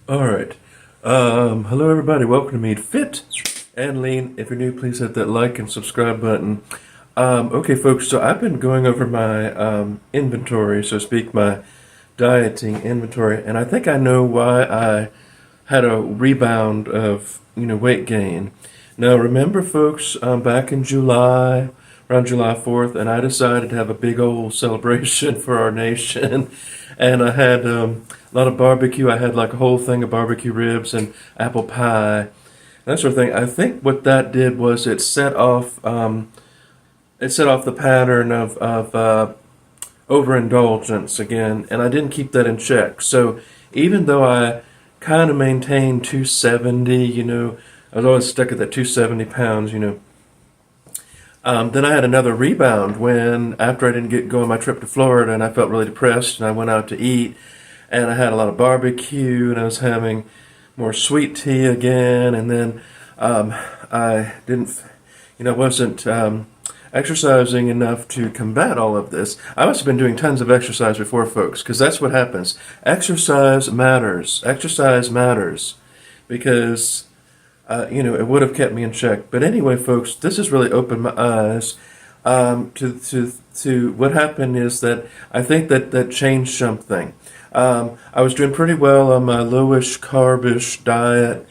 All right. Hello, everybody. Welcome to Meet Fit and Lean. If you're new, please hit that like and subscribe button. Okay, folks. So I've been going over my inventory, so to speak, my dieting inventory, and I think I know why I had a rebound of weight gain. Now, remember, folks, back in July, around July 4th, and I decided to have a big old celebration for our nation. And I had a lot of barbecue. I had like a whole thing of barbecue ribs and apple pie, that sort of thing. I think what that did was it set off the pattern of overindulgence again, and I didn't keep that in check. So even though I kind of maintained 270, I was always stuck at that 270 pounds. Then I had another rebound when, after I didn't get go on my trip to Florida, and I felt really depressed, and I went out to eat, and I had a lot of barbecue, and I was having more sweet tea again, and then I didn't, wasn't exercising enough to combat all of this. I must have been doing tons of exercise before, folks, because that's what happens. Exercise matters. Exercise matters because it would have kept me in check. But anyway, folks, this has really opened my eyes to what happened is that I think that changed something. I was doing pretty well on my lowish carbish diet,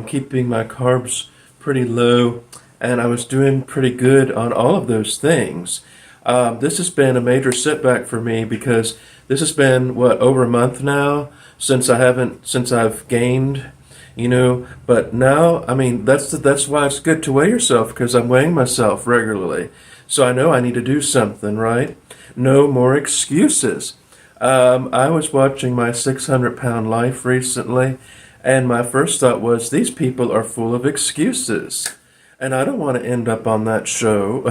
keeping my carbs pretty low, and I was doing pretty good on all of those things. This has been a major setback for me because this has been over a month now since I've gained. But now, I mean, that's why it's good to weigh yourself, because I'm weighing myself regularly. So I know I need to do something, right? No more excuses. I was watching my 600-pound life recently, and my first thought was, these people are full of excuses. And I don't want to end up on that show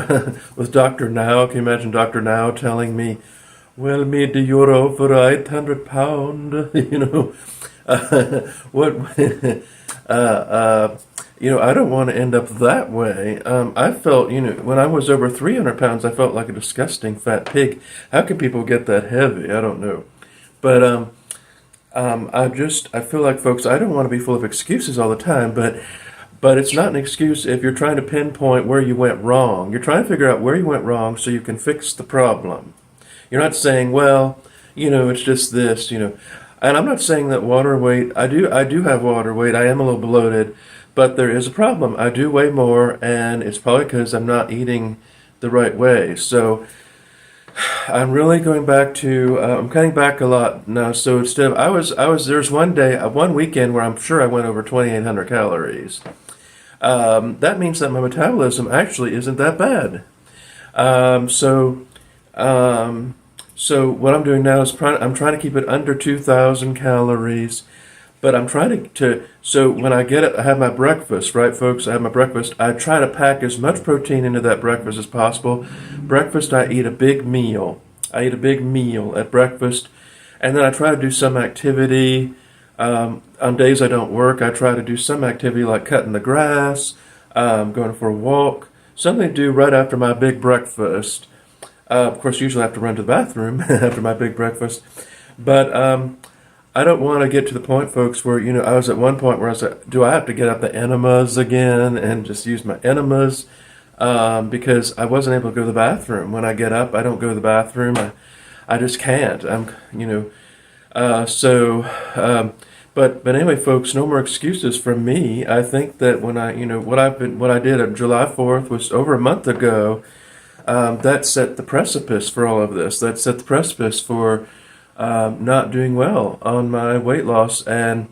with Dr. Now. Can you imagine Dr. Now telling me, well, maybe you're over 800 pound, what, I don't want to end up that way. I felt, when I was over 300 pounds, I felt like a disgusting fat pig. How can people get that heavy? I don't know. But I feel like, folks, I don't want to be full of excuses all the time, but it's not an excuse if you're trying to pinpoint where you went wrong. You're trying to figure out where you went wrong so you can fix the problem. You're not saying, well, it's just this, And I'm not saying that water weight, I do have water weight. I am a little bloated, but there is a problem. I do weigh more, and it's probably because I'm not eating the right way. So I'm really going back to, I'm cutting back a lot now. So instead of, there's one weekend where I'm sure I went over 2,800 calories. That means that my metabolism actually isn't that bad. So what I'm doing now is I'm trying to keep it under 2,000 calories, but I'm trying so when I get it, I have my breakfast, right, folks? I have my breakfast. I try to pack as much protein into that breakfast as possible. Breakfast, I eat a big meal. I eat a big meal at breakfast, and then I try to do some activity. On days I don't work, I try to do some activity like cutting the grass, going for a walk, something to do right after my big breakfast. Of course, usually I have to run to the bathroom after my big breakfast. But I don't want to get to the point, folks, where, I was at one point where I was like, do I have to get up the enemas again and just use my enemas? Because I wasn't able to go to the bathroom. When I get up, I don't go to the bathroom. I just can't. But anyway, folks, no more excuses from me. I think that when what I did on July 4th was over a month ago. That set the precipice for all of this. That set the precipice for not doing well on my weight loss. And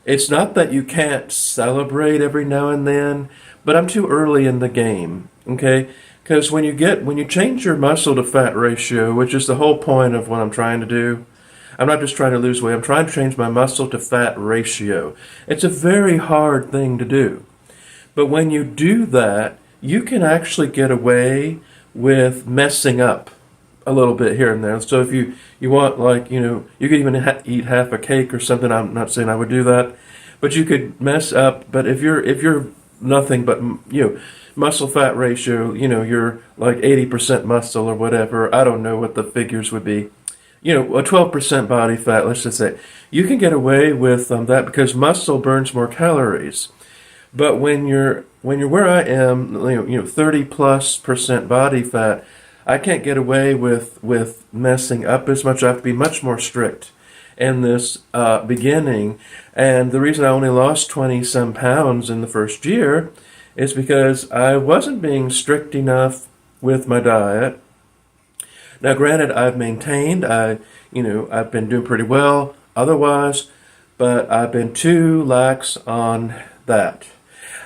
it's not that you can't celebrate every now and then, but I'm too early in the game, okay? Because when you change your muscle to fat ratio, which is the whole point of what I'm trying to do, I'm not just trying to lose weight, I'm trying to change my muscle to fat ratio. It's a very hard thing to do. But when you do that, you can actually get away with messing up a little bit here and there. So if you want, like, you could even eat half a cake or something. I'm not saying I would do that, but you could mess up. But if you're nothing but muscle fat ratio, you're like 80% muscle or whatever. I don't know what the figures would be. a 12% body fat, let's just say, you can get away with that because muscle burns more calories. But when you're where I am, 30 plus percent body fat, I can't get away with messing up as much. I have to be much more strict in this beginning. And the reason I only lost 20 some pounds in the first year is because I wasn't being strict enough with my diet. Now, granted, I've maintained, I've been doing pretty well otherwise, but I've been too lax on that.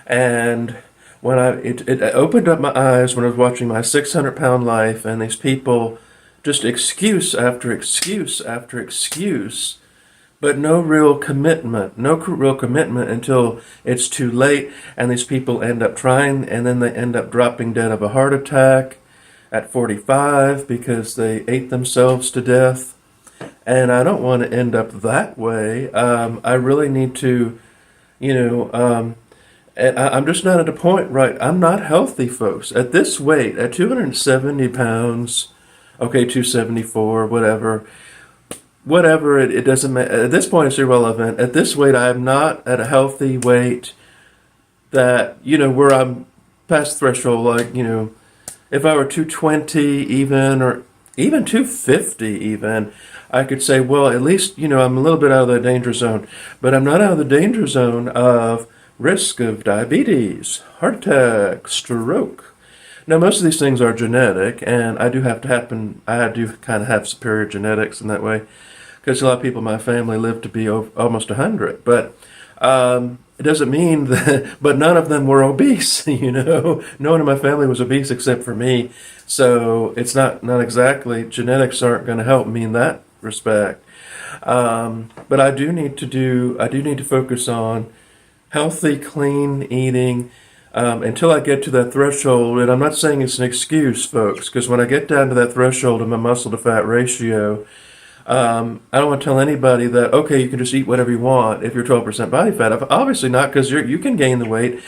And it opened up my eyes when I was watching my 600-pound life and these people, just excuse after excuse after excuse, but no real commitment until it's too late, and these people end up trying, and then they end up dropping dead of a heart attack at 45 because they ate themselves to death. And I don't want to end up that way. I really need to, and I'm just not at a point, right? I'm not healthy, folks. At this weight, at 270 pounds, okay, 274, whatever, it doesn't matter. At this point, it's irrelevant. At this weight, I am not at a healthy weight that, where I'm past threshold, like, if I were 220 even, or even 250 even, I could say, well, at least, I'm a little bit out of the danger zone. But I'm not out of the danger zone of risk of diabetes, heart attack, stroke. Now, most of these things are genetic, and I do kind of have superior genetics in that way, because a lot of people in my family live to be almost 100. But it doesn't mean that, but none of them were obese, No one in my family was obese except for me. So it's not exactly, genetics aren't going to help me in that respect. But I do need to focus on healthy, clean eating until I get to that threshold. And I'm not saying it's an excuse, folks, because when I get down to that threshold of my muscle to fat ratio, I don't want to tell anybody that, okay, you can just eat whatever you want if you're 12% body fat. Obviously not, because you can gain the weight.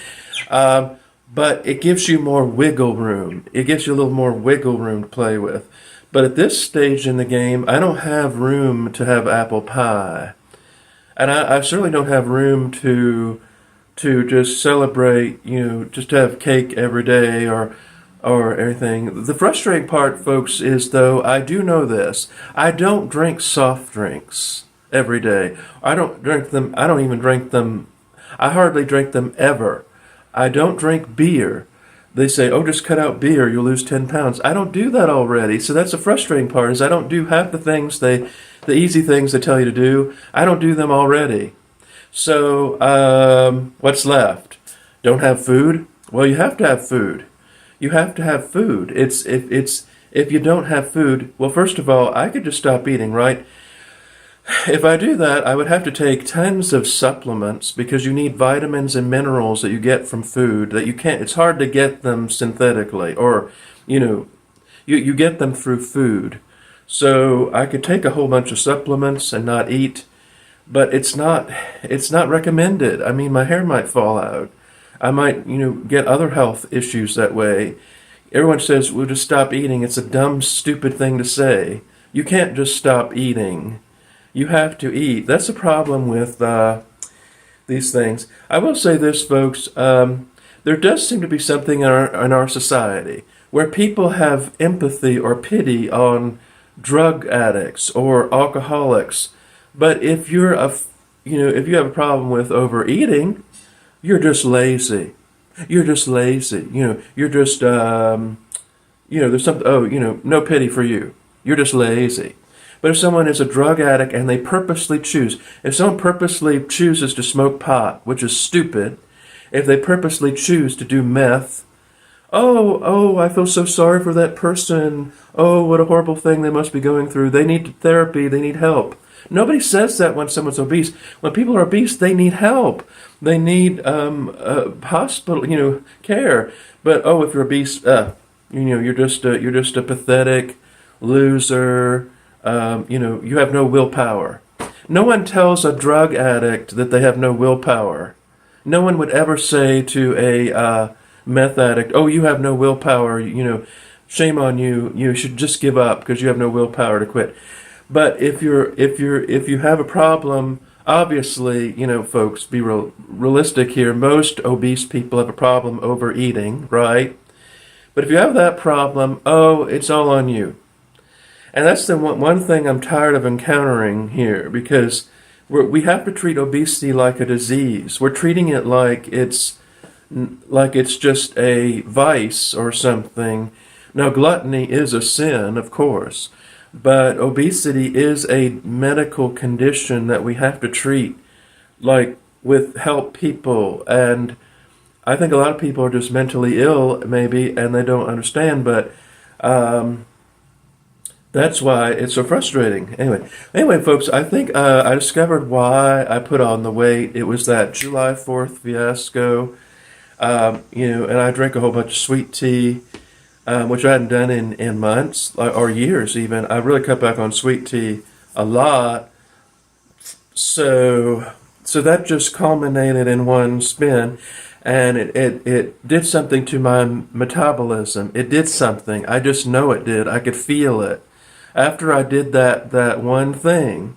But it gives you more wiggle room. It gives you a little more wiggle room to play with. But at this stage in the game, I don't have room to have apple pie. And I certainly don't have room to just celebrate, just to have cake every day or everything. The frustrating part, folks, is though I do know this. I don't drink soft drinks every day. I don't drink them. I don't even drink them. I hardly drink them ever. I don't drink beer. They say, oh, just cut out beer, you'll lose 10 pounds. I don't do that already. So that's the frustrating part, is I don't do half the things the easy things they tell you to do. I don't do them already. So what's left? Don't have food? Well, you have to have food. You have to have food. If you don't have food, well, first of all, I could just stop eating, right? If I do that, I would have to take tons of supplements because you need vitamins and minerals that you get from food that you can't, it's hard to get them synthetically, or, you get them through food. So I could take a whole bunch of supplements and not eat, but it's not recommended. I mean, my hair might fall out. I might, get other health issues that way. Everyone says, we'll just stop eating. It's a dumb, stupid thing to say. You can't just stop eating. You have to eat. That's the problem with these things. I will say this, folks. There does seem to be something in our society where people have empathy or pity on drug addicts or alcoholics. But if if you have a problem with overeating, you're just lazy. You're just lazy. You're just there's something. No pity for you. You're just lazy. But if someone is a drug addict and they purposely choose, if someone purposely chooses to smoke pot, which is stupid, if they purposely choose to do meth, oh, I feel so sorry for that person. Oh, what a horrible thing they must be going through. They need therapy. They need help. Nobody says that when someone's obese. When people are obese, they need help. They need hospital, care. But if you're obese, you're just a pathetic loser. You have no willpower. No one tells a drug addict that they have no willpower. No one would ever say to a meth addict, oh, you have no willpower, shame on you, you should just give up because you have no willpower to quit. But if you have a problem, obviously, folks, be realistic here. Most obese people have a problem overeating, right? But if you have that problem, oh, it's all on you. And that's the one thing I'm tired of encountering here, because we have to treat obesity like a disease. We're treating it like it's just a vice or something. Now, gluttony is a sin, of course, but obesity is a medical condition that we have to treat like with help people. And I think a lot of people are just mentally ill, maybe, and they don't understand, but that's why it's so frustrating. Anyway, folks, I think I discovered why I put on the weight. It was that July 4th fiasco, and I drank a whole bunch of sweet tea, which I hadn't done in months or years even. I really cut back on sweet tea a lot. So that just culminated in one spin, and it did something to my metabolism. It did something. I just know it did. I could feel it. After I did that one thing,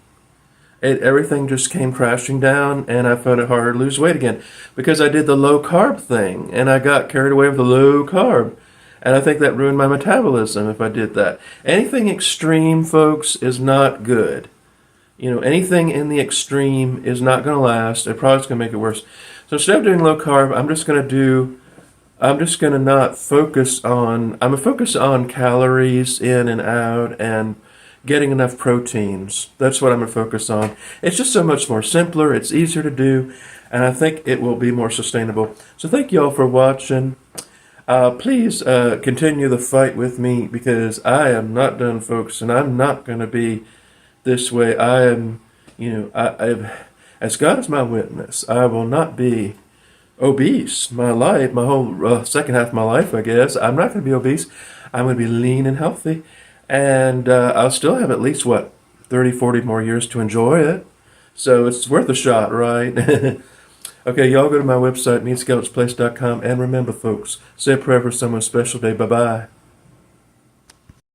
everything just came crashing down, and I found it harder to lose weight again because I did the low carb thing, and I got carried away with the low carb. And I think that ruined my metabolism if I did that. Anything extreme, folks, is not good. Anything in the extreme is not going to last. It probably is going to make it worse. So instead of doing low carb, I'm just going to not focus on, I'm going to focus on calories in and out and getting enough proteins. That's what I'm going to focus on. It's just so much more simpler. It's easier to do. And I think it will be more sustainable. So thank you all for watching. Please continue the fight with me, because I am not done, folks. And I'm not going to be this way. I am, as God is my witness, I will not be obese my whole second half of my life, I guess. I'm not going to be obese. I'm going to be lean and healthy. And I'll still have at least, 30, 40 more years to enjoy it. So it's worth a shot, right? Okay, y'all go to my website, meatskeletsplace.com. And remember, folks, say a prayer for someone's special day. Bye-bye.